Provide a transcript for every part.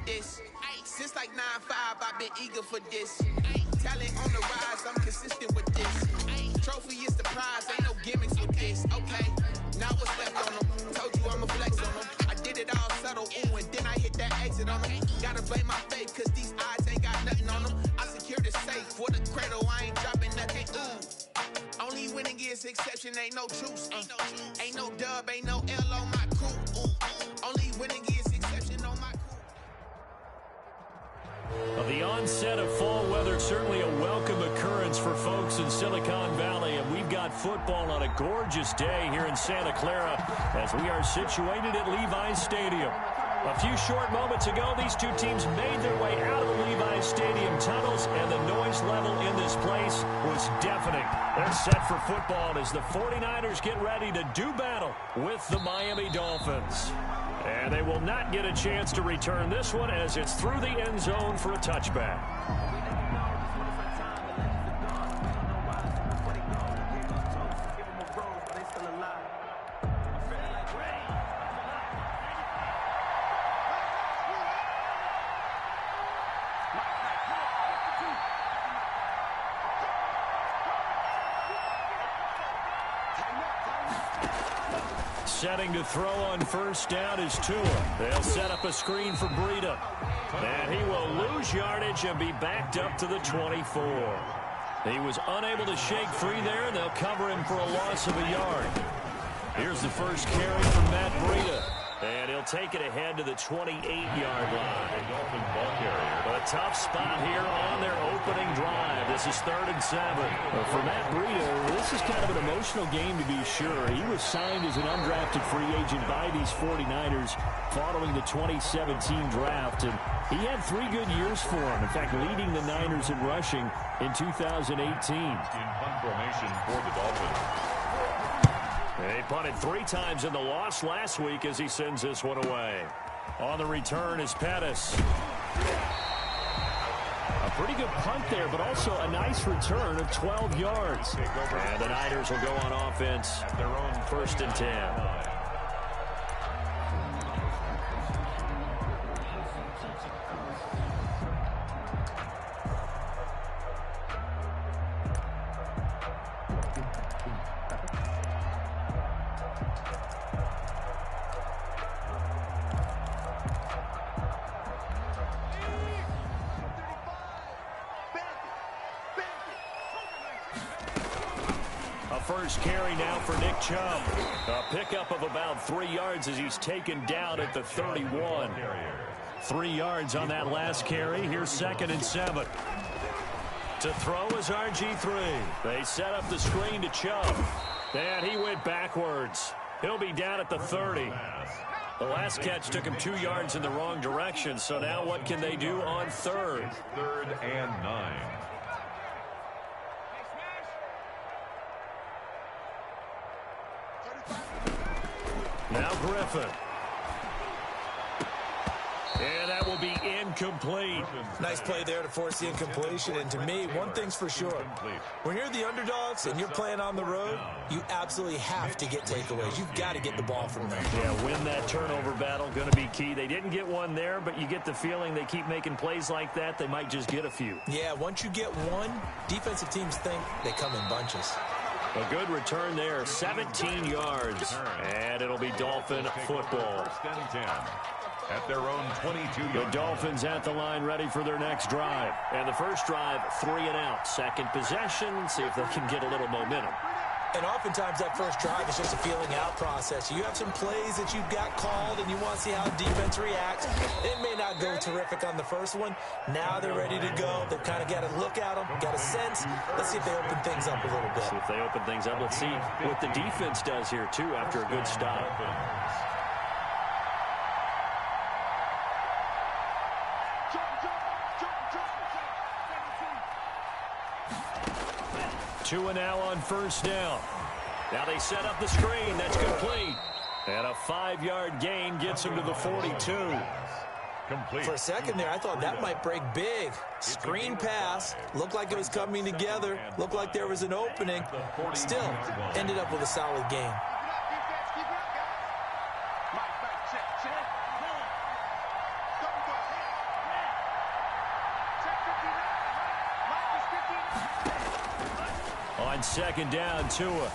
this. Since like 9-5, I've been eager for this. Talent on the rise, I'm consistent with this. Trophy is the prize, ain't no gimmicks with this. Okay, now what's left on them? Told you I'ma flex on them. I did it all subtle, ooh, and then I hit that exit on them. Gotta blame my faith, cause these odds ain't got nothing on them. I secured the safe for the cradle, I ain't dropping nothing, ooh. Only winning is exception, ain't no truce. Ain't no dub, ain't no L on my crew, ooh. Only winning is exception on my crew. The onset of fall weather, certainly a welcome occurrence for folks in Silicon Valley, and we've got football on a gorgeous day here in Santa Clara as we are situated at Levi's Stadium. A few short moments ago, these two teams made their way out of the Levi's Stadium tunnels, and the noise level in this place was deafening. They're set for football as the 49ers get ready to do battle with the Miami Dolphins. And they will not get a chance to return this one as it's through the end zone for a touchback. Setting to throw on first down is Tua. They'll set up a screen for Breida. And he will lose yardage and be backed up to the 24. He was unable to shake free there, and they'll cover him for a loss of a yard. Here's the first carry from Matt Breida. And he'll take it ahead to the 28-yard line. A tough spot here on their opening drive. This is 3rd and 7. For Matt Breida, this is kind of an emotional game to be sure. He was signed as an undrafted free agent by these 49ers following the 2017 draft. And he had 3 good years for him. In fact, leading the Niners in rushing in 2018. In punt formation for the Dolphins. They punted 3 times in the loss last week as he sends this one away. On the return is Pettis. A pretty good punt there, but also a nice return of 12 yards. And the Niners will go on offense at their own 1st and 10. First carry now for Nick Chubb. A pickup of about 3 yards as he's taken down at the 31. 3 yards on that last carry. Here's 2nd and 7. To throw is RG3. They set up the screen to Chubb. And he went backwards. He'll be down at the 30. The last catch took him 2 yards in the wrong direction. So now what can they do on 3rd? 3rd and 9. Now Griffin. And that will be incomplete. Nice play there to force the incompletion. And to me, one thing's for sure. When you're the underdogs and you're playing on the road, you absolutely have to get takeaways. You've got to get the ball from them. Yeah, win that turnover battle, going to be key. They didn't get one there, but you get the feeling they keep making plays like that, they might just get a few. Yeah, once you get one, defensive teams think they come in bunches. A good return there, 17 yards. And it'll be Dolphin football. 1st and 10 at their own 22-yard. The Dolphins at the line ready for their next drive. And the first drive, 3 and out. Second possession, see if they can get a little momentum. And oftentimes that first drive is just a feeling out process. You have some plays that you've got called and you want to see how defense reacts. It may not go terrific on the first one. Now they're ready to go. They've kind of got to look at them, got a sense. Let's see if they open things up a little bit. See if they open things up. Let's see what the defense does here, too, after a good stop. Tua now on first down. Now they set up the screen. That's complete. And a 5-yard gain gets him to the 42. Complete. For a second there, I thought that might break big. Screen pass. Looked like it was coming together. Looked like there was an opening. Still, ended up with a solid gain. On second down, Tua.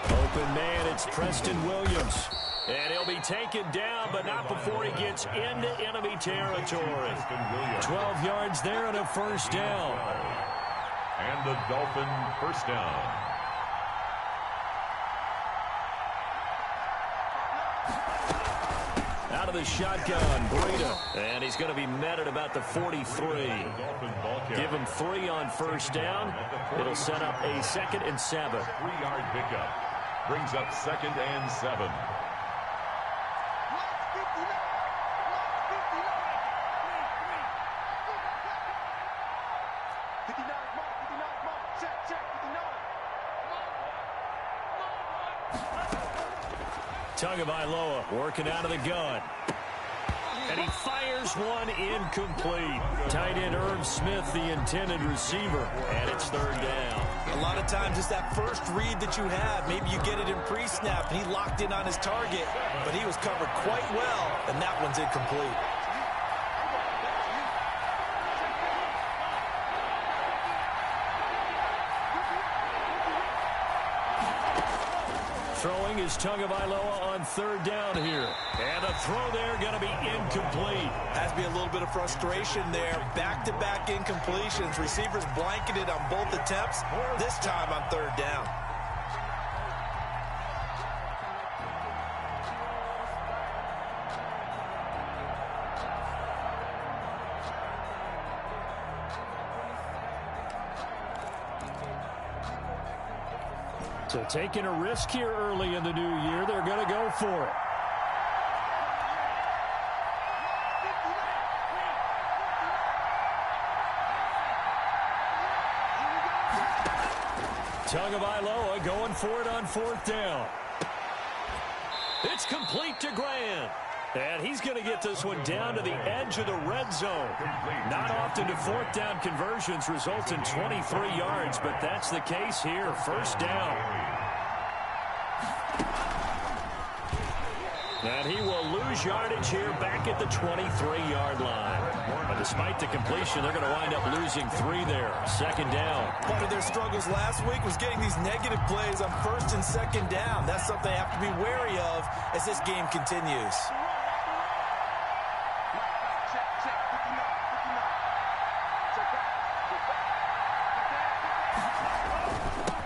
Open man, it's Preston Williams. And he'll be taken down, but not before he gets into enemy territory. 12 yards there and a first down. And the Dolphin first down. Out of the shotgun, Breida. And he's going to be met at about the 43. Give him 3 on first down. It'll set up a 2nd and 7. 3-yard pickup. Brings up 2nd and 7. Tagovailoa working out of the gun. And he fires one incomplete. Tight end Irv Smith, the intended receiver. And it's 3rd down. A lot of times it's that first read that you have. Maybe you get it in pre-snap, and he locked in on his target. But he was covered quite well, and that one's incomplete. Throwing is Tagovailoa on 3rd down here. And the throw there going to be incomplete. Has to be a little bit of frustration there. Back-to-back incompletions. Receivers blanketed on both attempts. This time on 3rd down. So taking a risk here early in the new year, they're going to go for it. Tagovailoa going for it on 4th down. It's complete to Grant. And he's going to get this one down to the edge of the red zone. Not often do 4th down conversions result in 23 yards, but that's the case here. 1st down. And he will lose yardage here back at the 23-yard line. But despite the completion, they're going to wind up losing 3 there. 2nd down. Part of their struggles last week was getting these negative plays on 1st and 2nd down. That's something they have to be wary of as this game continues.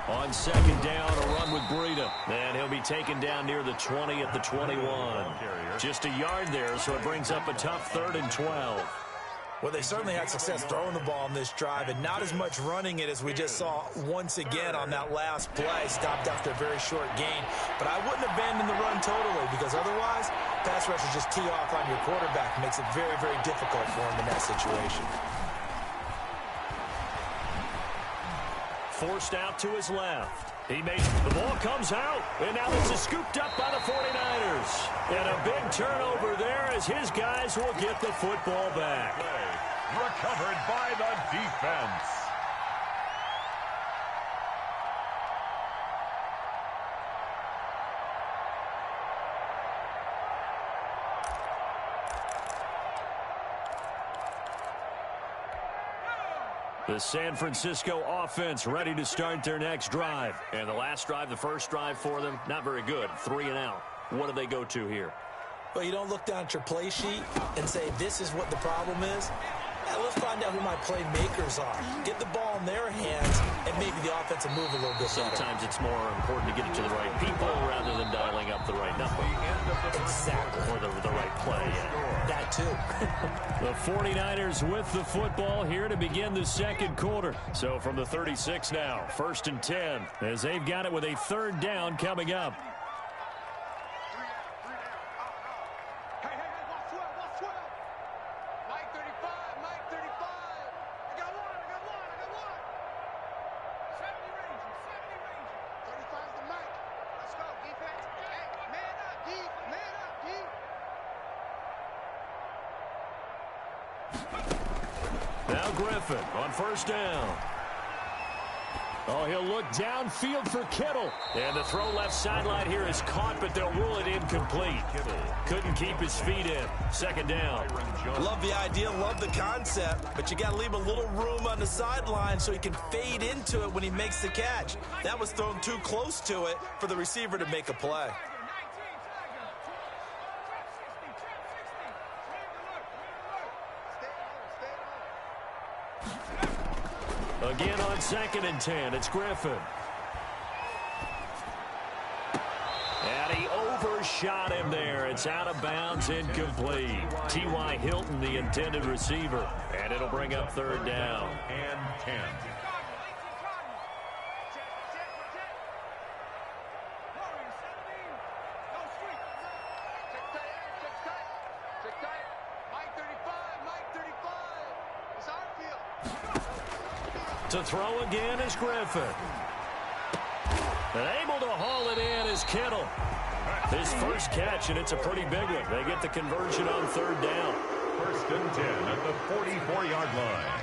On 2nd down, a run with Breida. And he'll be taken down near the 20 at the 21. Just a yard there, so it brings up a tough 3rd and 12. Well, they certainly had success throwing the ball on this drive, and not as much running it as we just saw once again on that last play. Stopped after a very short gain. But I wouldn't abandon the run totally, because otherwise, pass rushers just tee off on your quarterback. It makes it very, very difficult for him in that situation. Forced out to his left. The ball comes out, and now this is scooped up by the 49ers. And a big turnover there as his guys will get the football back. Recovered by the defense. The San Francisco offense ready to start their next drive. And the last drive, the first drive for them, not very good. 3 and out. What do they go to here? Well, you don't look down at your play sheet and say, this is what the problem is. Now, let's find out who my playmakers are. Get the ball in their hands, and maybe the offense will move a little bit better. Sometimes it's more important to get it to the right people rather than dialing up the right number. Exactly. Or the right play. Yeah. That too. The 49ers with the football here to begin the second quarter. So from the 36 now, 1st and 10, as they've got it with a 3rd down coming up. Now Griffin on 1st down. Oh, he'll look downfield for Kittle. And the throw left sideline here is caught, but they'll rule it incomplete. Couldn't keep his feet in. Second down. Love the idea, love the concept, but you got to leave a little room on the sideline so he can fade into it when he makes the catch. That was thrown too close to it for the receiver to make a play. Again on 2nd and 10, it's Griffin. And he overshot him there. It's out of bounds, incomplete. T.Y. Hilton, the intended receiver. And it'll bring up 3rd down. And 10. To throw again is Griffin. And able to haul it in is Kittle. His first catch, and it's a pretty big one. They get the conversion on 3rd down. 1st and 10 at the 44-yard line.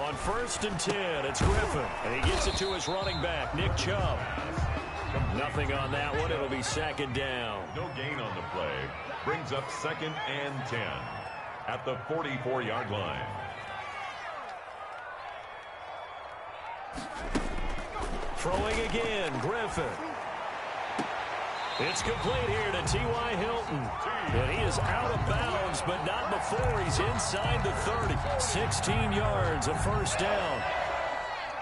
On 1st and 10, it's Griffin. And he gets it to his running back, Nick Chubb. Nothing on that one. It'll be 2nd down. No gain on the play. Brings up 2nd and 10 at the 44-yard line. Throwing again, Griffin. It's complete here to T.Y. Hilton. And he is out of bounds, but not before he's inside the 30. 16 yards, a 1st down.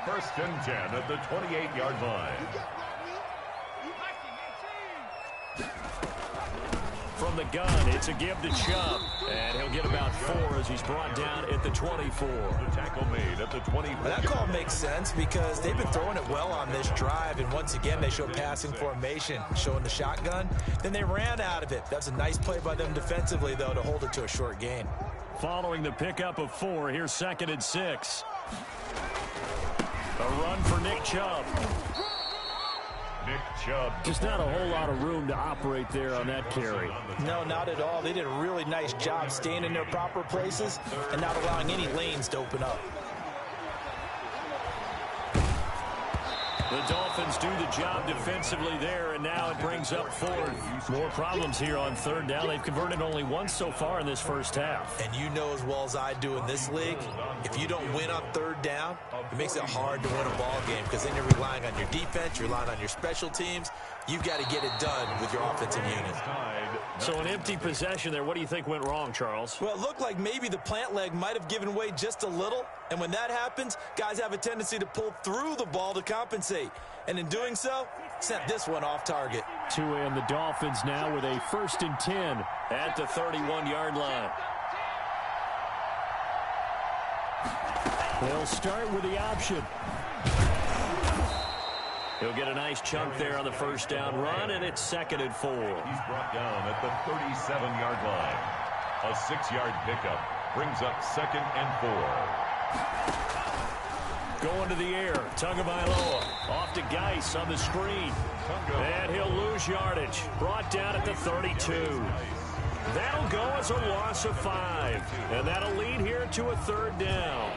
1st and 10 at the 28-yard line. From the gun, it's a give to Chubb. And he'll get about 4 as he's brought down at the 24. The tackle made at the 24. That call makes sense because they've been throwing it well on this drive. And once again, they show passing formation, showing the shotgun. Then they ran out of it. That's a nice play by them defensively, though, to hold it to a short gain. Following the pickup of 4, here's 2nd and 6. A run for Nick Chubb. Nick Chubb. Just not a whole lot of room to operate there on that carry. No, not at all. They did a really nice job staying in their proper places and not allowing any lanes to open up. The Dolphins do the job defensively there, and now it brings up 4th. More problems here on 3rd down. They've converted only once so far in this first half. And you know as well as I do in this league, if you don't win on 3rd down, it makes it hard to win a ball game because then you're relying on your defense, you're relying on your special teams. You've got to get it done with your offensive unit. So an empty possession there. What do you think went wrong, Charles? Well, it looked like maybe the plant leg might have given way just a little. And when that happens, guys have a tendency to pull through the ball to compensate. And in doing so, sent this one off target. Tua and the Dolphins now with a 1st and 10 at the 31-yard line. They'll start with the option. He'll get a nice chunk there on the 1st down run, and it's 2nd and 4. He's brought down at the 37-yard line. A 6-yard pickup brings up 2nd and 4. Going to the air, Tagovailoa off to Geis on the screen. And he'll lose yardage. Brought down at the 32. That'll go as a loss of 5. And that'll lead here to a 3rd down.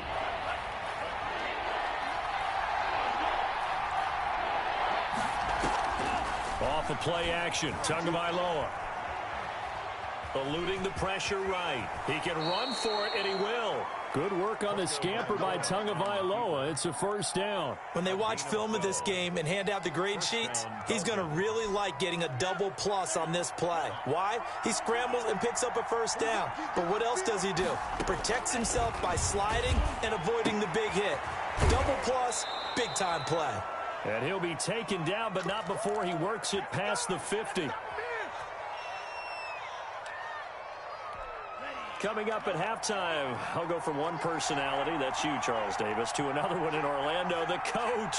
Off of play action, Tagovailoa. Eluding the pressure right. He can run for it, and he will. Good work on the scamper by Tagovailoa. It's a 1st down. When they watch film of this game and hand out the grade sheets, he's going to really like getting a double plus on this play. Why? He scrambles and picks up a 1st down. But what else does he do? Protects himself by sliding and avoiding the big hit. Double plus, big-time play. And he'll be taken down, but not before he works it past the 50. Coming up at halftime, I'll go from one personality, that's you, Charles Davis, to another one in Orlando, the coach.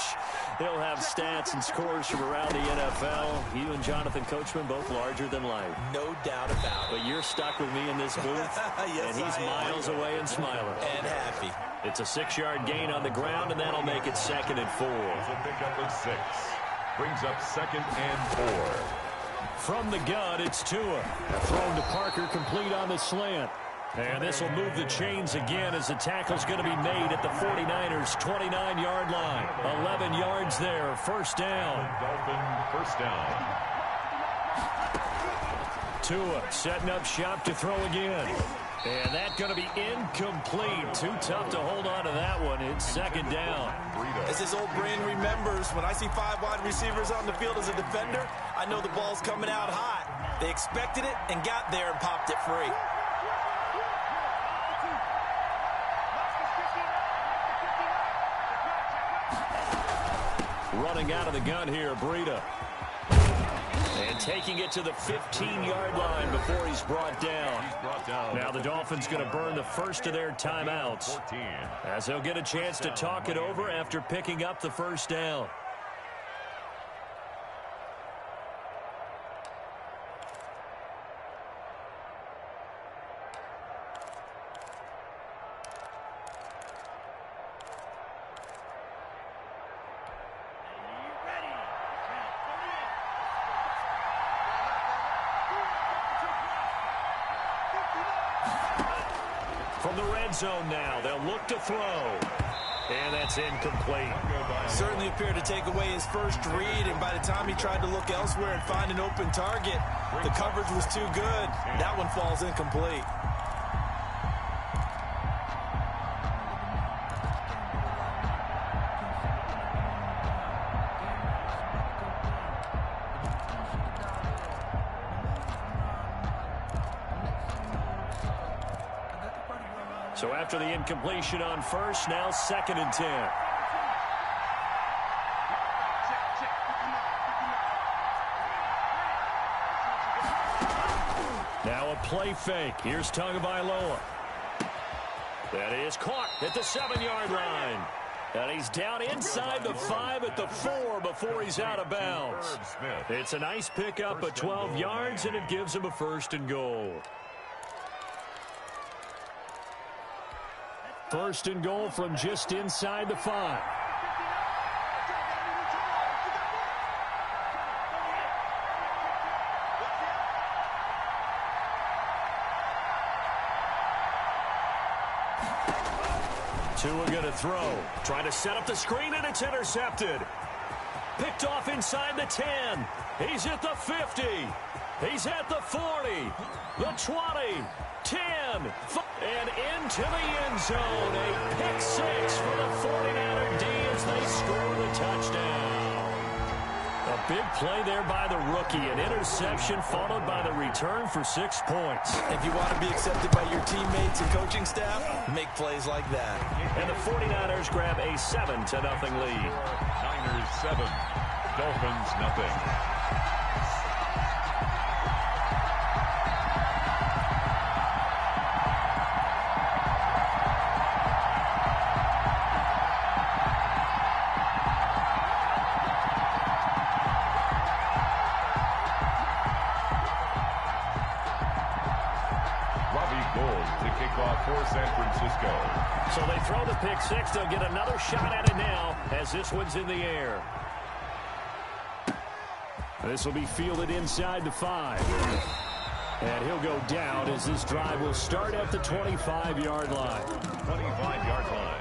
He'll have stats and scores from around the NFL. You and Jonathan Coachman, both larger than life. No doubt about it. But you're stuck with me in this booth, yes, and he's miles away and smiling. And happy. It's a 6-yard gain on the ground, and that'll make it 2nd and 4. It's a pickup of 6. Brings up 2nd and 4. From the gun, it's Tua. Thrown to Parker, complete on the slant. And this will move the chains again as the tackle's going to be made at the 49ers' 29-yard line. 11 yards there, first down. Dolphin first down. Tua setting up shop to throw again. And that's going to be incomplete. Too tough to hold on to that one. It's second down. As his old brain remembers, when I see 5 wide receivers on the field as a defender, I know the ball's coming out hot. They expected it and got there and popped it free. Running out of the gun here, Breida. And taking it to the 15-yard line before he's brought down. Now the Dolphins going to burn the first of their timeouts, as they'll get a chance to talk it over after picking up the first down. From the red zone now, they'll look to throw. And that's incomplete. Certainly appeared to take away his first read, and by the time he tried to look elsewhere and find an open target, the coverage was too good. That one falls incomplete. So after the incompletion on first, now 2nd and 10. Now a play fake. Here's Tagovailoa. That is caught at the 7-yard line. And he's down inside the 5 at the 4 before he's out of bounds. It's a nice pickup of 12 yards, and it gives him a 1st and goal. 1st and goal from just inside the 5. Tua going to throw. Trying to set up the screen, and it's intercepted. Picked off inside the 10. He's at the 50. He's at the 40. The 20. 10. And into the end zone. A pick 6 for the 49er D as they score the touchdown. A big play there by the rookie. An interception followed by the return for 6 points. If you want to be accepted by your teammates and coaching staff, make plays like that. And the 49ers grab a 7-0 lead. Niners 7, Dolphins nothing. For San Francisco. So they throw the pick 6. They'll get another shot at it now as this one's in the air. This will be fielded inside the 5. And he'll go down as this drive will start at the 25-yard line. 25-yard line.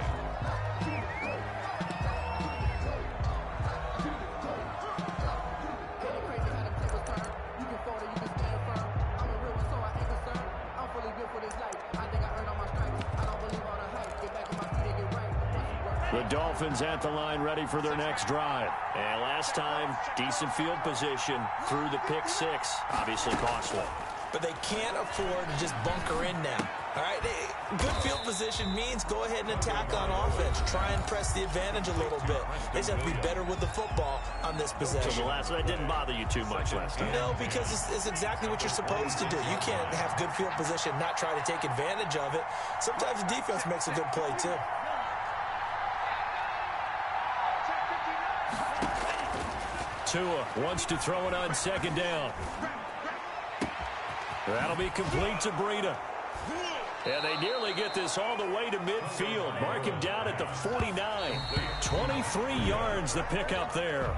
The Dolphins at the line ready for their next drive. And last time, decent field position through the pick 6. Obviously costly. But they can't afford to just bunker in now. All right, good field position means go ahead and attack on offense. Try and press the advantage a little bit. They just have to be better with the football on this possession. So the last one, that didn't bother you too much last time? No, because it's exactly what you're supposed to do. You can't have good field position, not try to take advantage of it. Sometimes the defense makes a good play, too. Tua wants to throw it on 2nd down. That'll be complete to Breida. And they nearly get this all the way to midfield. Mark him down at the 49. 23 yards the pickup there.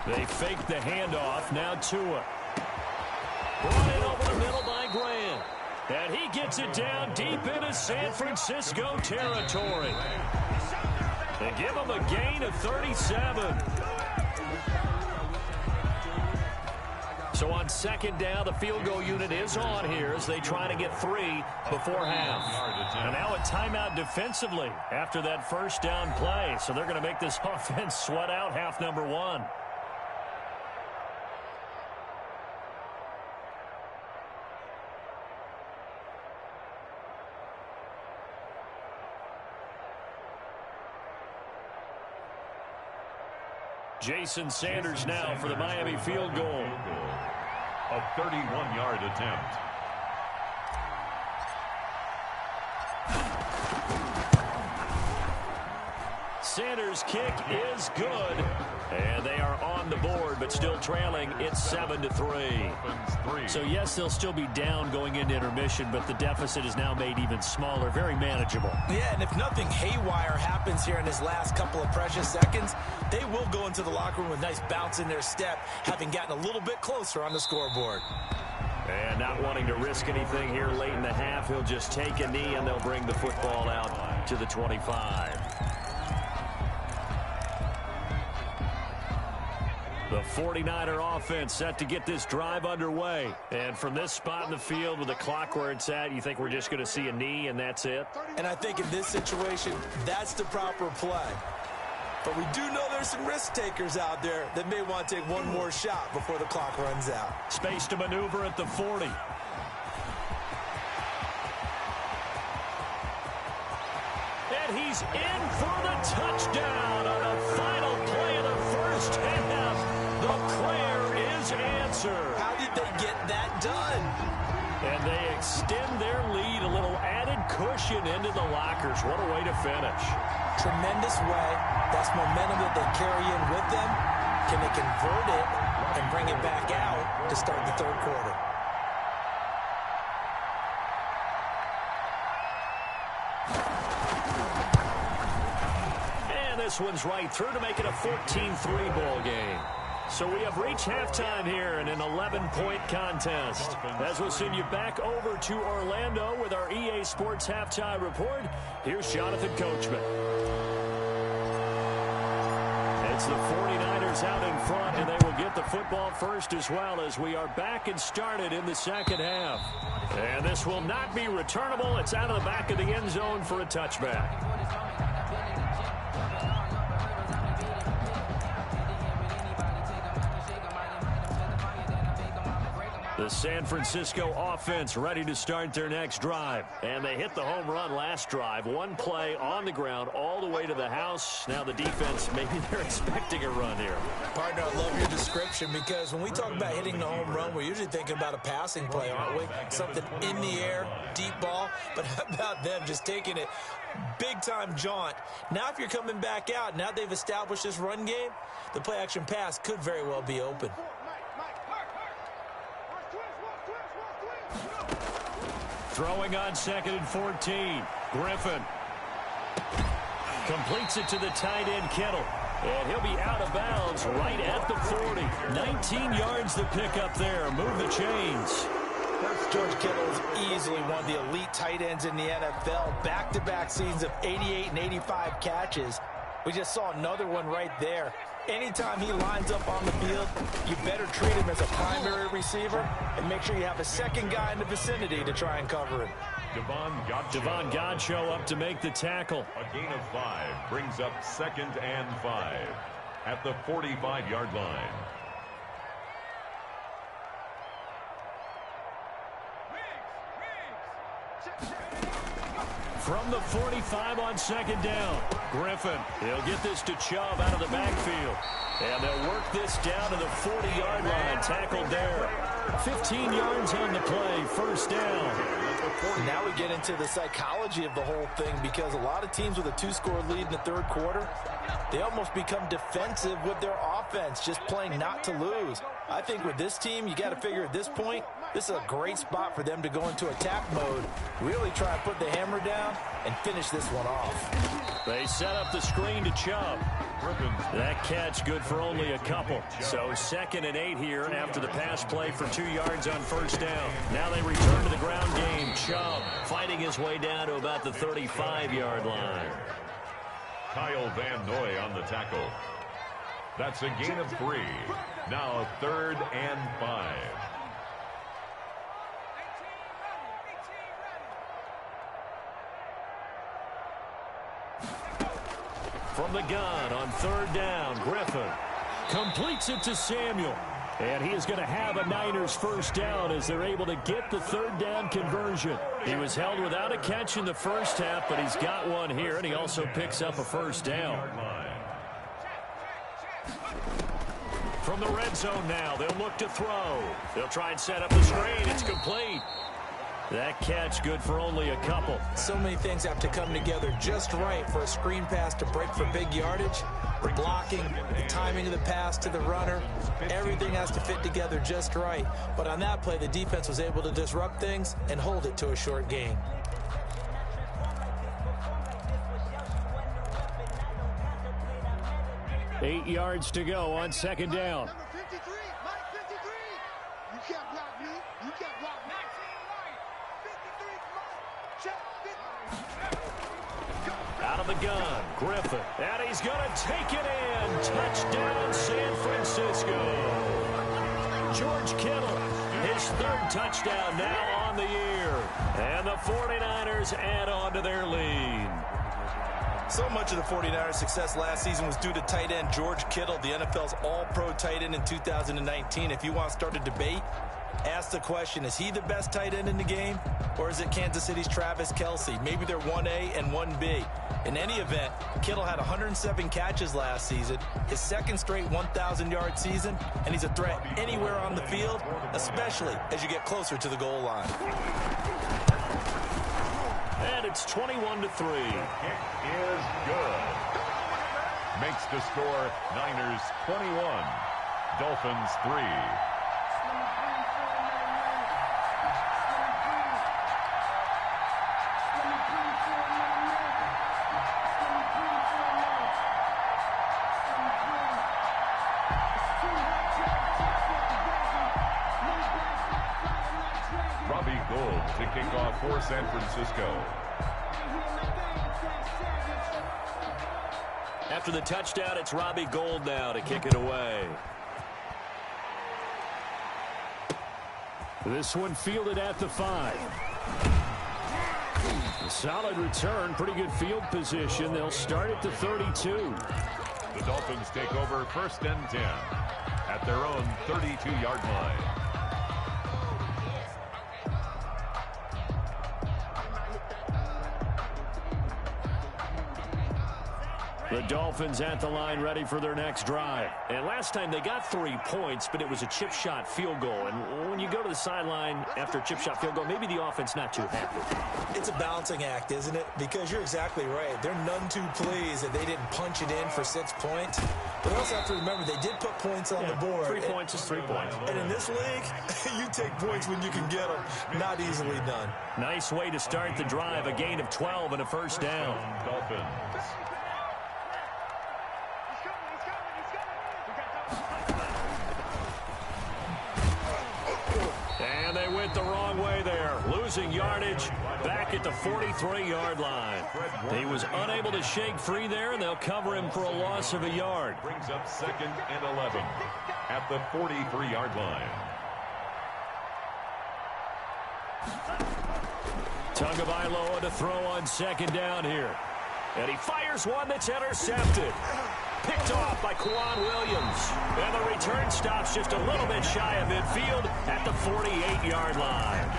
They fake the handoff. Now Tua. Brought in over the middle by Grant. And he gets it down deep into San Francisco territory. They give him a gain of 37. So on second down, the field goal unit is on here as they try to get 3 before half. And now a timeout defensively after that first down play. So they're going to make this offense sweat out half number 1. Jason Sanders now for the Miami field goal. A 31-yard attempt. Sanders' kick is good. And they are on the board, but still trailing. It's 7-3. So, yes, they'll still be down going into intermission, but the deficit is now made even smaller. Very manageable. Yeah, and if nothing haywire happens here in his last couple of precious seconds, they will go into the locker room with a nice bounce in their step, having gotten a little bit closer on the scoreboard. And not wanting to risk anything here late in the half, he'll just take a knee, and they'll bring the football out to the 25. The 49er offense set to get this drive underway. And from this spot in the field with the clock where it's at, you think we're just going to see a knee and that's it? And I think in this situation, that's the proper play. But we do know there's some risk takers out there that may want to take one more shot before the clock runs out. Space to maneuver at the 40. And he's in for the touchdown on the final play of the first half. The prayer is answered. How did they get that done? And they extend their lead, a little added cushion into the lockers. What a way to finish. Tremendous way. That's momentum that they carry in with them. Can they convert it and bring it back out to start the third quarter? And this one's right through to make it a 14-3 ball game. So we have reached halftime here in an 11-point contest. As we'll send you back over to Orlando with our EA Sports Halftime Report, here's Jonathan Coachman. It's the 49ers out in front, and they will get the football first as well as we are back and started in the second half. And this will not be returnable. It's out of the back of the end zone for a touchback. The San Francisco offense ready to start their next drive. And they hit the home run last drive. One play on the ground all the way to the house. Now the defense, maybe they're expecting a run here. Partner, I love your description because when we talk about hitting the home run, we're usually thinking about a passing play, aren't we? Something in the air, deep ball. But how about them just taking it big-time jaunt? Now if you're coming back out, now they've established this run game, the play-action pass could very well be open. Throwing on 2nd and 14. Griffin completes it to the tight end, Kittle. And he'll be out of bounds right at the 40. 19 yards to pick up there. Move the chains. George Kittle is easily one of the elite tight ends in the NFL. Back-to-back seasons of 88 and 85 catches. We just saw another one right there. Anytime he lines up on the field, you better treat him as a primary receiver and make sure you have a second guy in the vicinity to try and cover him. Devon Godchaux up to make the tackle. A gain of 5 brings up 2nd and 5 at the 45-yard line. From the 45 on 2nd down. Griffin, he'll get this to Chubb out of the backfield. And they'll work this down to the 40-yard line. Tackled there. 15 yards on the play. First down. Now we get into the psychology of the whole thing because a lot of teams with a 2-score lead in the third quarter, they almost become defensive with their offense, just playing not to lose. I think with this team, you got to figure at this point, This is a great spot for them to go into attack mode, really try and put the hammer down and finish this one off. They set up the screen to Chubb. That catch good for only a couple. So 2nd and 8 here after the pass play for 2 yards on first down. Now they return to the ground game. Chubb fighting his way down to about the 35-yard line. Kyle Van Noy on the tackle. That's a gain of 3. Now 3rd and 5. From the gun on 3rd down, Griffin completes it to Samuel. And he is going to have a Niners first down as they're able to get the 3rd down conversion. He was held without a catch in the first half, but he's got one here, and he also picks up a first down. From the red zone now, they'll look to throw. They'll try and set up the screen. It's complete. That catch good for only a couple. So many things have to come together just right for a screen pass to break for big yardage. The blocking, the timing of the pass to the runner, everything has to fit together just right. But on that play, the defense was able to disrupt things and hold it to a short gain. Eight yards to go on 2nd down. Number 53, Mike 53. You can't block me. You can't block me. 53, Out of the gun, Griffin. And he's going to take it in. Touchdown, San Francisco. George Kittle, his 3rd touchdown now on the year. And the 49ers add on to their lead. So much of the 49ers' success last season was due to tight end George Kittle, the NFL's all-pro tight end in 2019. If you want to start a debate, ask the question, is he the best tight end in the game? Or is it Kansas City's Travis Kelce? Maybe they're 1A and 1B. In any event, Kittle had 107 catches last season, his 2nd straight 1,000-yard season, and he's a threat anywhere on the field, especially as you get closer to the goal line. And it's 21-3. Kick is good. Makes the score Niners 21, Dolphins 3. Robbie Gould to kick off for San Francisco. After the touchdown, it's Robbie Gould now to kick it away. This one fielded at the 5. A solid return, pretty good field position. They'll start at the 32. The Dolphins take over 1st and 10 at their own 32-yard line. The Dolphins at the line ready for their next drive. And last time they got 3 points, but it was a chip shot field goal. And when you go to the sideline after a chip shot field goal, maybe the offense not too happy. It's a balancing act, isn't it? Because you're exactly right. They're none too pleased that they didn't punch it in for 6 points. But they also have to remember they did put points on the board. 3 points is 3 points. And in this league, you take points when you can get them. Not easily done. Nice way to start the drive. A gain of 12 and a first down. Dolphins. And they went the wrong way there. Losing yardage back at the 43-yard line. He was unable to shake free there, and they'll cover him for a loss of a yard. Brings up 2nd and 11 at the 43-yard line. Tagovailoa to throw on 2nd down here. And he fires one that's intercepted. Picked off by Kwan Williams. And the return stops just a little bit shy of midfield at the 48-yard line.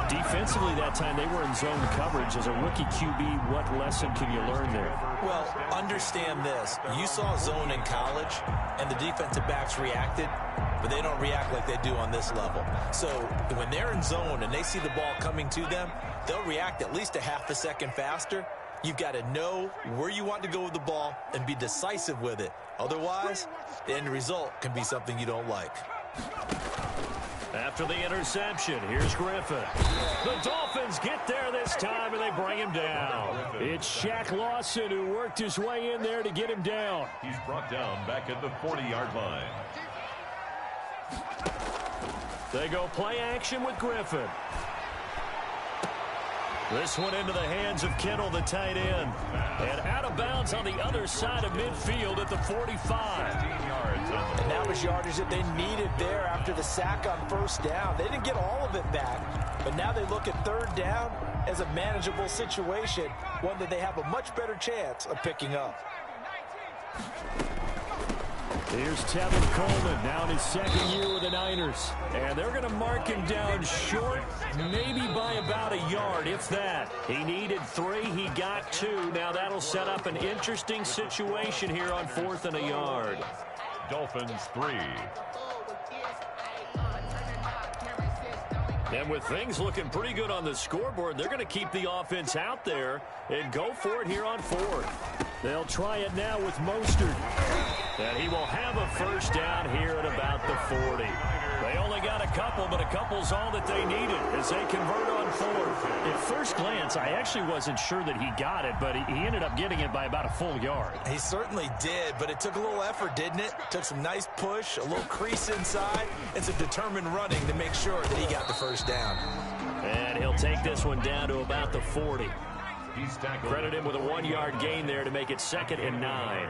Defensively that time, they were in zone coverage. As a rookie QB, what lesson can you learn there? Well, understand this. You saw zone in college, and the defensive backs reacted, but they don't react like they do on this level. So when they're in zone and they see the ball coming to them, they'll react at least a half a second faster. You've got to know where you want to go with the ball and be decisive with it. Otherwise, the end result can be something you don't like. After the interception, here's Griffin. The Dolphins get there this time, and they bring him down. It's Shaq Lawson who worked his way in there to get him down. He's brought down back at the 40-yard line. They go play action with Griffin. This one into the hands of Kittle, the tight end. And out of bounds on the other side of midfield at the 45. And that was yardage that they needed there after the sack on first down. They didn't get all of it back, but now they look at third down as a manageable situation, one that they have a much better chance of picking up. Here's Tevin Coleman, now in his second year with the Niners. And they're going to mark him down short, maybe by about a yard, if that. He needed 3, he got 2. Now that'll set up an interesting situation here on 4th and a yard. Dolphins 3. And with things looking pretty good on the scoreboard, they're going to keep the offense out there and go for it here on 4th. They'll try it now with Mostert. And he will have a first down here at about the 40. They only got a couple, but a couple's all that they needed as they convert on 4th. At first glance, I actually wasn't sure that he got it, but he ended up getting it by about a full yard. He certainly did, but it took a little effort, didn't it? Took some nice push, a little crease inside, and some determined running to make sure that he got the first down. And he'll take this one down to about the 40. He's tackled. Credit him with a 1-yard gain there to make it 2nd and 9.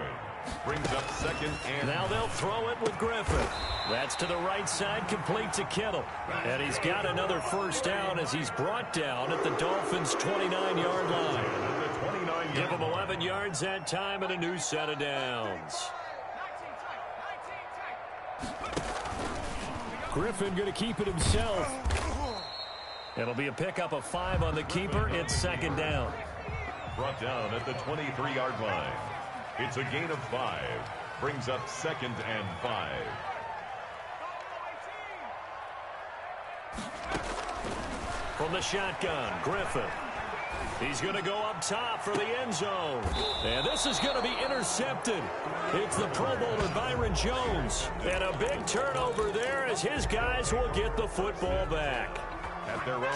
Brings up 2nd and... Now they'll throw it with Griffin. That's to the right side, complete to Kittle. And he's got another first down as he's brought down at the Dolphins' 29-yard line. Give him 11 yards that time and a new set of downs. Griffin going to keep it himself. It'll be a pickup of 5 on the keeper. It's 2nd down. Brought down at the 23-yard line. It's a gain of 5. Brings up 2nd and 5. From the shotgun, Griffin. He's going to go up top for the end zone. And this is going to be intercepted. It's the Pro Bowler Byron Jones. And a big turnover there as his guys will get the football back.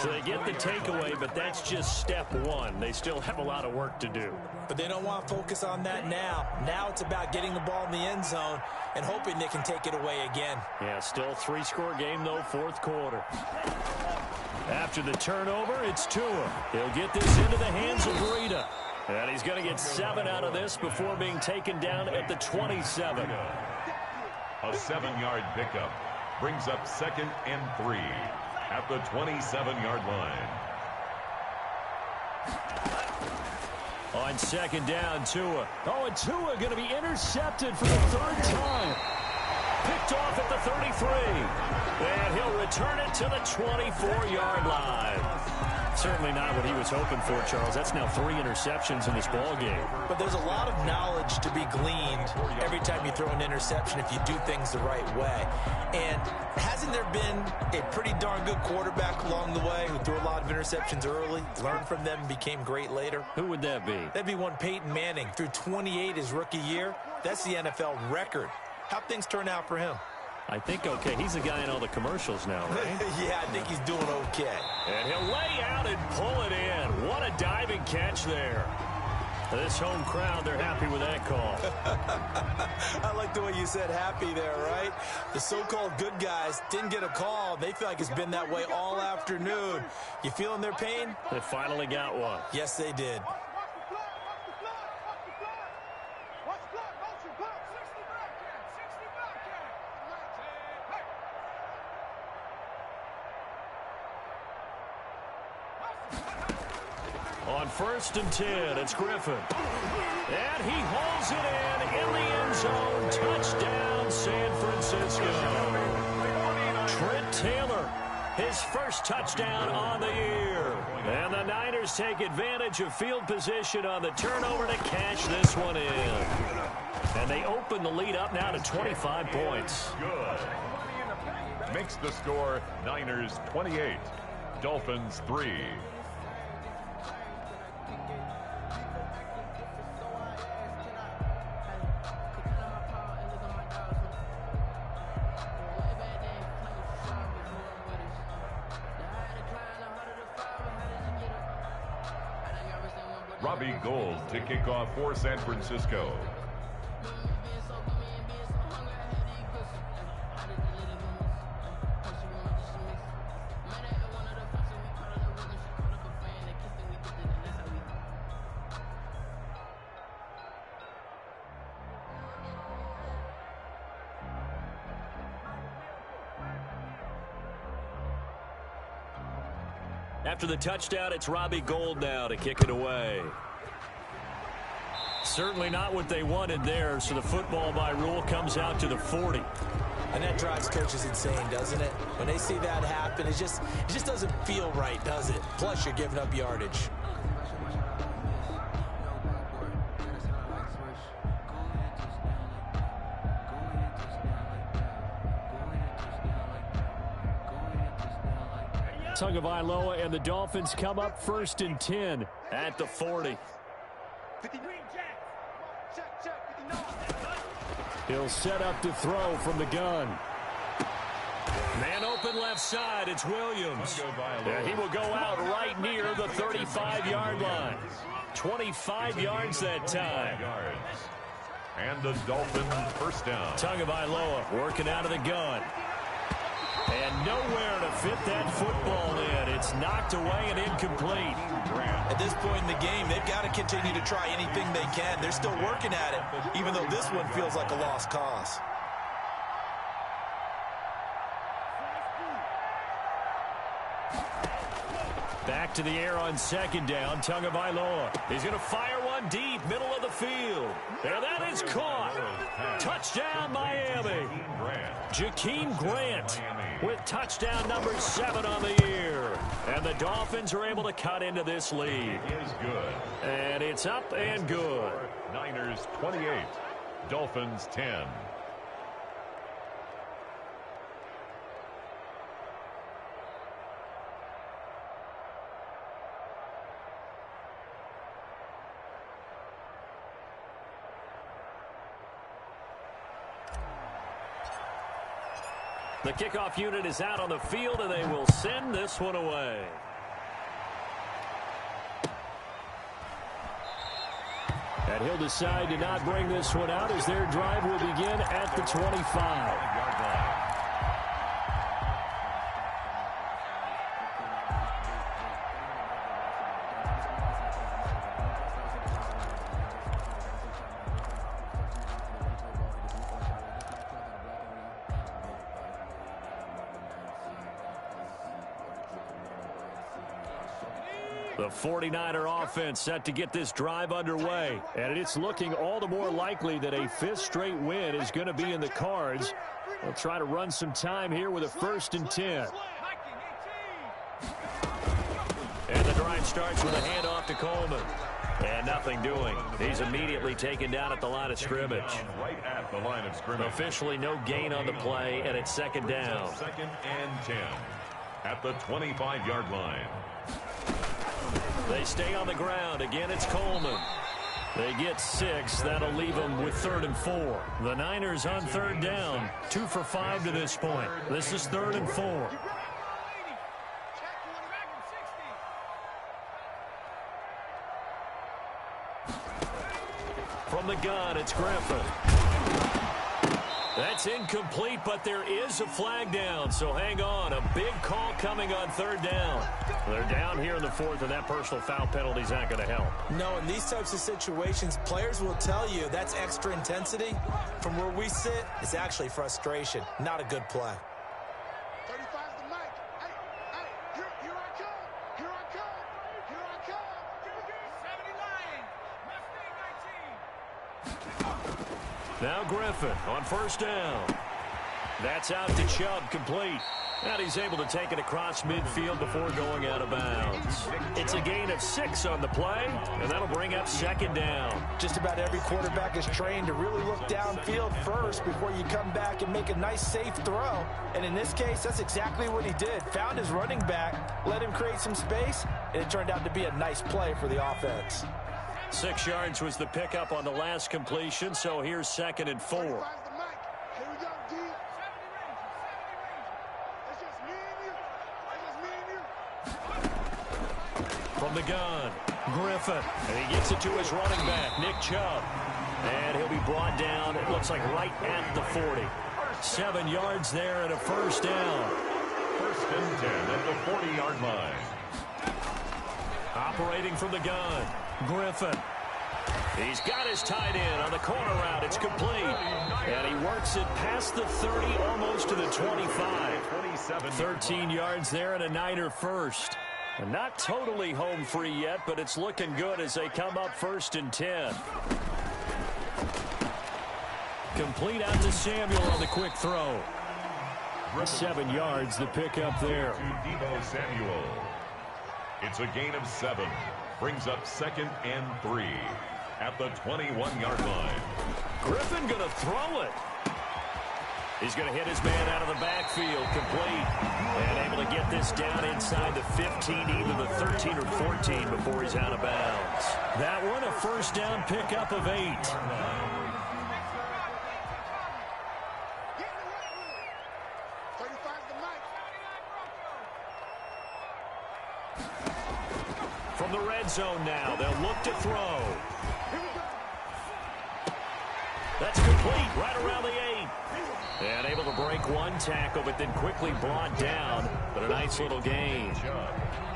So they get the takeaway, but that's just step 1. They still have a lot of work to do. But they don't want to focus on that now. Now it's about getting the ball in the end zone and hoping they can take it away again. Yeah, still 3-score game, though, 4th quarter. After the turnover, it's Tua. He'll get this into the hands of Breida. And he's going to get 7 out of this before being taken down at the 27. A 7-yard pickup. Brings up 2nd and 3. At the 27-yard line. On 2nd down, Tua. Oh, and Tua going to be intercepted for the 3rd time. Picked off at the 33. And he'll return it to the 24-yard line. Certainly not what he was hoping for, Charles. That's now 3 interceptions in this ball game. But there's a lot of knowledge to be gleaned every time you throw an interception if you do things the right way. And hasn't there been a pretty darn good quarterback along the way who threw a lot of interceptions early, learned from them, and became great later? Who would that be? That'd be one Peyton Manning. Threw 28 his rookie year. That's the NFL record. How'd things turn out for him? I think okay. He's the guy in all the commercials now, right? Yeah, I think he's doing okay. And he'll lay out and pull it in. What a diving catch there. This home crowd, they're happy with that call. I like the way you said happy there, right? The so-called good guys didn't get a call. They feel like it's been that way all afternoon. You feeling their pain? They finally got one. Yes, they did. On 1st and 10, it's Griffin. And he hauls it in the end zone. Touchdown, San Francisco. Trent Taylor, his first touchdown on the year. And the Niners take advantage of field position on the turnover to cash this one in. And they open the lead up now to 25 points. Good. Makes the score Niners 28, Dolphins 3. Robbie Gould to kick off for San Francisco. After the touchdown, it's Robbie Gould now to kick it away. Certainly not what they wanted there, so the football by rule comes out to the 40. And that drives coaches insane, doesn't it? When they see that happen, it just doesn't feel right, does it? Plus, you're giving up yardage. Tagovailoa and the Dolphins come up 1st and 10 at the 40. He'll set up to throw from the gun. Man open left side. It's Williams. And he will go out right near the 35-yard line. 25 yards that time. And the Dolphins first down. Tagovailoa working out of the gun. And nowhere to fit that football in. It's knocked away and incomplete. At this point in the game, they've got to continue to try anything they can. They're still working at it, even though this one feels like a lost cause. Back to the air on 2nd down. Tagovailoa. He's going to fire one deep, middle of the field. And that is caught. Touchdown, Miami. Jakeem Grant with touchdown number 7 on the year. And the Dolphins are able to cut into this lead. It is good. And it's up and good. Niners 28, Dolphins 10. The kickoff unit is out on the field, and they will send this one away. And he'll decide to not bring this one out as their drive will begin at the 25. The 49er offense set to get this drive underway. And it's looking all the more likely that a 5th straight win is going to be in the cards. They'll try to run some time here with a 1st and 10. And the drive starts with a handoff to Coleman. And nothing doing. He's immediately taken down at the line of scrimmage. Right at the line of scrimmage. Officially no gain on the play, and it's 2nd down. 2nd and 10 at the 25-yard line. They stay on the ground. Again, it's Coleman. They get 6. That'll leave them with 3rd and 4. The Niners on 3rd down. 2 for 5 to this point. This is 3rd and 4. From the gun, it's Griffin. That's incomplete, but there is a flag down, so hang on. A big call coming on 3rd down. They're down here in the 4th, and that personal foul penalty's not going to help. No, in these types of situations, players will tell you that's extra intensity. From where we sit, it's actually frustration, not a good play. 35's the mic. Hey, here I come. Here I come. Here I come. 70 Lions. Now Griffin on 1st down. That's out to Chubb, complete. And he's able to take it across midfield before going out of bounds. It's a gain of 6 on the play, and that'll bring up 2nd down. Just about every quarterback is trained to really look downfield first before you come back and make a nice, safe throw. And in this case, that's exactly what he did. Found his running back, let him create some space, and it turned out to be a nice play for the offense. 6 yards was the pickup on the last completion, so here's 2nd and 4. 35's the mic. Here we go, D. It's just me and you. It's just me and you. From the gun, Griffin, and he gets it to his running back, Nick Chubb. And he'll be brought down, it looks like right at the 40. 7 yards there and a first down. First and 10 at the 40-yard line. Operating from the gun, Griffin. He's got his tight end on the corner route. It's complete. And he works it past the 30, almost to the 25. 13 yards there and a Niner first. And not totally home free yet, but it's looking good as they come up first and 10. Complete out to Samuel on the quick throw. 7 yards, the pickup there. To Deebo Samuel. It's a gain of 7. Brings up 2nd and 3 at the 21-yard line. Griffin going to throw it. He's going to hit his man out of the backfield, complete. And able to get this down inside the 15, either the 13 or 14 before he's out of bounds. That one, a first down pickup of 8. From the red zone now, they'll look to throw. That's complete, right around the 8. And able to break one tackle, but then quickly brought down. But a nice little gain.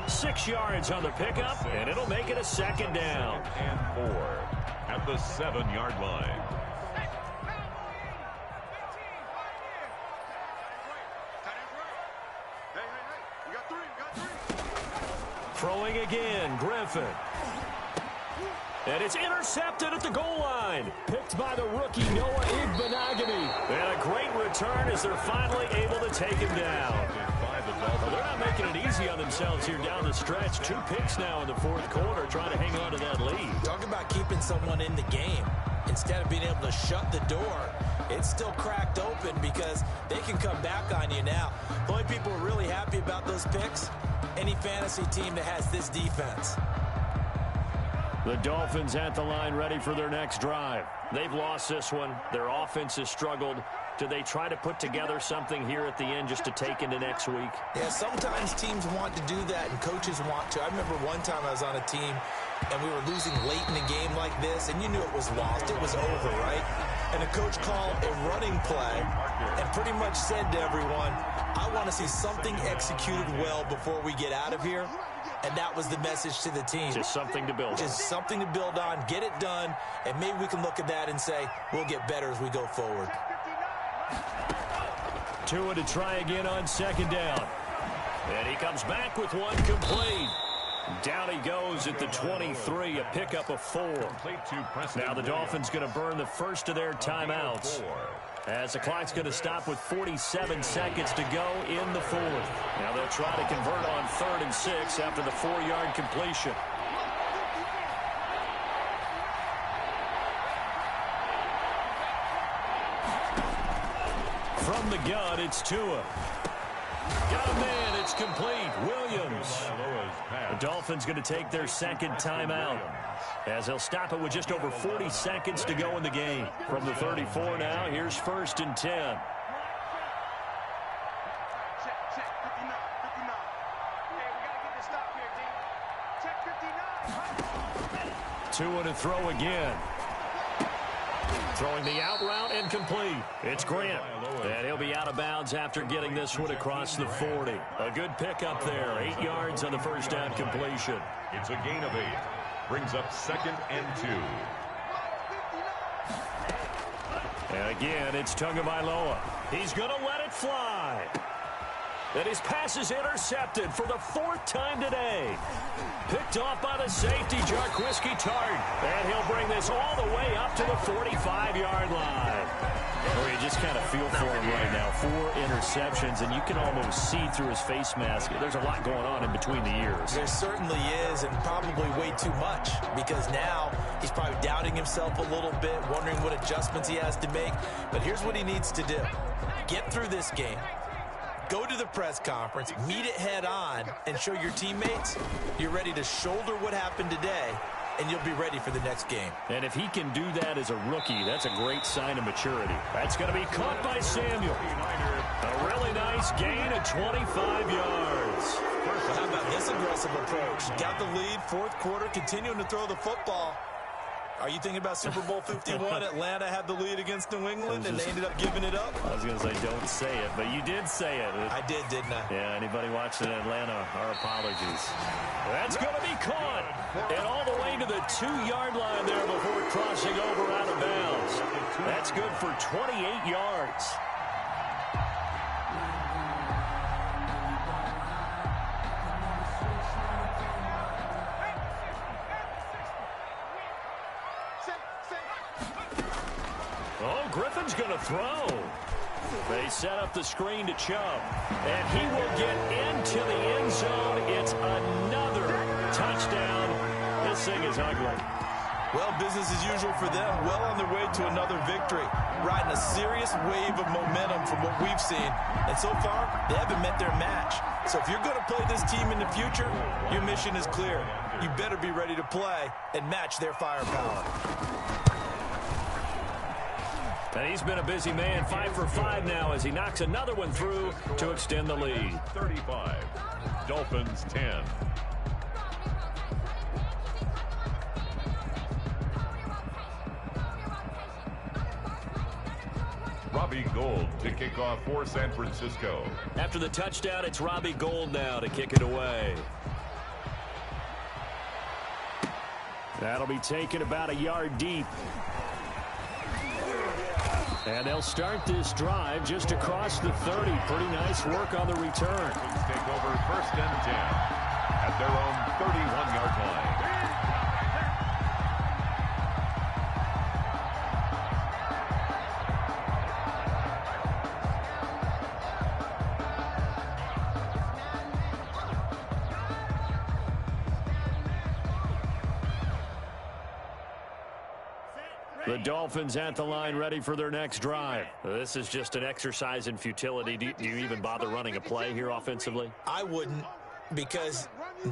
6 yards on the pickup, and it'll make it a second down. And 4 at the 7-yard line. Throwing again, Griffin. And it's intercepted at the goal line. Picked by the rookie, Noah Igbinoghene. And a great return as they're finally able to take him down. Well, they're not making it easy on themselves here down the stretch. 2 picks now in the 4th quarter, trying to hang on to that lead. Talk about keeping someone in the game. Instead of being able to shut the door, it's still cracked open because they can come back on you now. The only people who are really happy about those picks, any fantasy team that has this defense. The Dolphins at the line ready for their next drive. They've lost this one. Their offense has struggled. Do they try to put together something here at the end just to take into next week? Yeah, sometimes teams want to do that and coaches want to. I remember one time I was on a team and we were losing late in a game like this, and you knew it was lost. It was over, right? And the coach called a running play and pretty much said to everyone, I want to see something executed well before we get out of here. And that was the message to the team. Just something to build on. Just something to build on, get it done, and maybe we can look at that and say, we'll get better as we go forward. Tua to try again on 2nd down. And he comes back with one complete. Down he goes at the 23, a pickup of 4. Now the Dolphins going to burn the first of their timeouts, as the clock's going to stop with 47 seconds to go in the 4th. Now they'll try to convert on 3rd and 6 after the 4-yard completion. From the gun, it's Tua. Got a man, it's complete. Williams. The Dolphins going to take their 2nd timeout, as they'll stop it with just over 40 seconds to go in the game. From the 34 now, here's 1st and 10. Check 59. Hey, we got to get this stop here, D. Check 59. Tua to throw again. Throwing the out route and complete. It's Grant. And he'll be out of bounds after getting this one across the 40. A good pickup there. 8 yards on the first down completion. It's a gain of 8. Brings up 2nd and 2. And again, it's Tagovailoa. He's going to let it fly. And his pass is intercepted for the 4th time today. Picked off by the safety, Jarquiski Tartt. And he'll bring this all the way up to the 45-yard line. Well, you just kind of feel for him right now. 4 interceptions, and you can almost see through his face mask. There's a lot going on in between the ears. There certainly is, and probably way too much, because now he's probably doubting himself a little bit, wondering what adjustments he has to make. But here's what he needs to do. Get through this game. Go to the press conference, meet it head on, and show your teammates you're ready to shoulder what happened today, and you'll be ready for the next game. And if he can do that as a rookie, that's a great sign of maturity. That's going to be caught by Samuel. A really nice gain of 25 yards. first. How about this aggressive approach? Got the lead, fourth quarter, continuing to throw the football. Are you thinking about Super Bowl 51? Atlanta had the lead against New England, and they ended up giving it up? I was going to say, don't say it, but you did say it. I did, didn't I? Yeah, anybody watching Atlanta, our apologies. That's going to be caught. And all the way to the 2-yard line there before crossing over out of bounds. That's good for 28 yards. Oh, Griffin's going to throw. They set up the screen to Chubb, and he will get into the end zone. It's another touchdown. This thing is ugly. Well, business as usual for them. Well on their way to another victory. Riding a serious wave of momentum from what we've seen. And so far, they haven't met their match. So if you're going to play this team in the future, your mission is clear. You better be ready to play and match their firepower. And he's been a busy man, 5 for 5 now as he knocks another one through to extend the lead. 35. Dolphins 10. Robbie Gould to kick off for San Francisco. After the touchdown, it's Robbie Gould now to kick it away. That'll be taken about a yard deep. And they'll start this drive just across the 30. Pretty nice work on the return. Take over 1st and 10 at their own 31-yard line. The Dolphins at the line ready for their next drive. This is just an exercise in futility. Do you even bother running a play here offensively? I wouldn't, because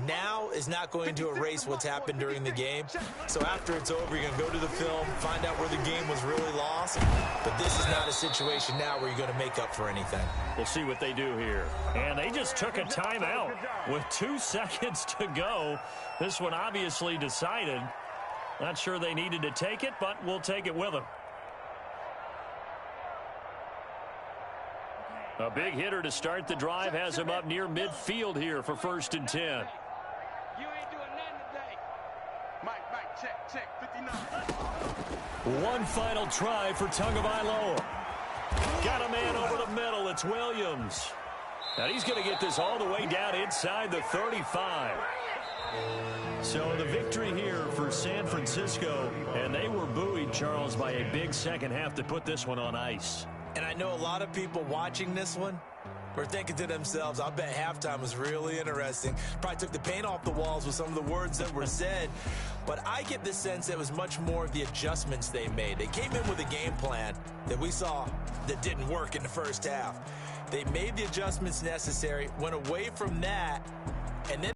now is not going to erase what's happened during the game. So after it's over, you're going to go to the film, find out where the game was really lost. But this is not a situation now where you're going to make up for anything. We'll see what they do here. And they just took a timeout with 2 seconds to go. This one obviously decided. Not sure they needed to take it, but we'll take it with them. A big hitter to start the drive has him up near midfield here for 1st and 10. You ain't doing nothing today. Mike, check, 59. One final try for Tagovailoa. Got a man over the middle. It's Williams. Now he's going to get this all the way down inside the 35. So the victory here for San Francisco, and they were buoyed, Charles, by a big second half to put this one on ice. And I know a lot of people watching this one were thinking to themselves, I bet halftime was really interesting. Probably took the paint off the walls with some of the words that were said. But I get the sense it was much more of the adjustments they made. They came in with a game plan that we saw that didn't work in the first half. They made the adjustments necessary, went away from that, and then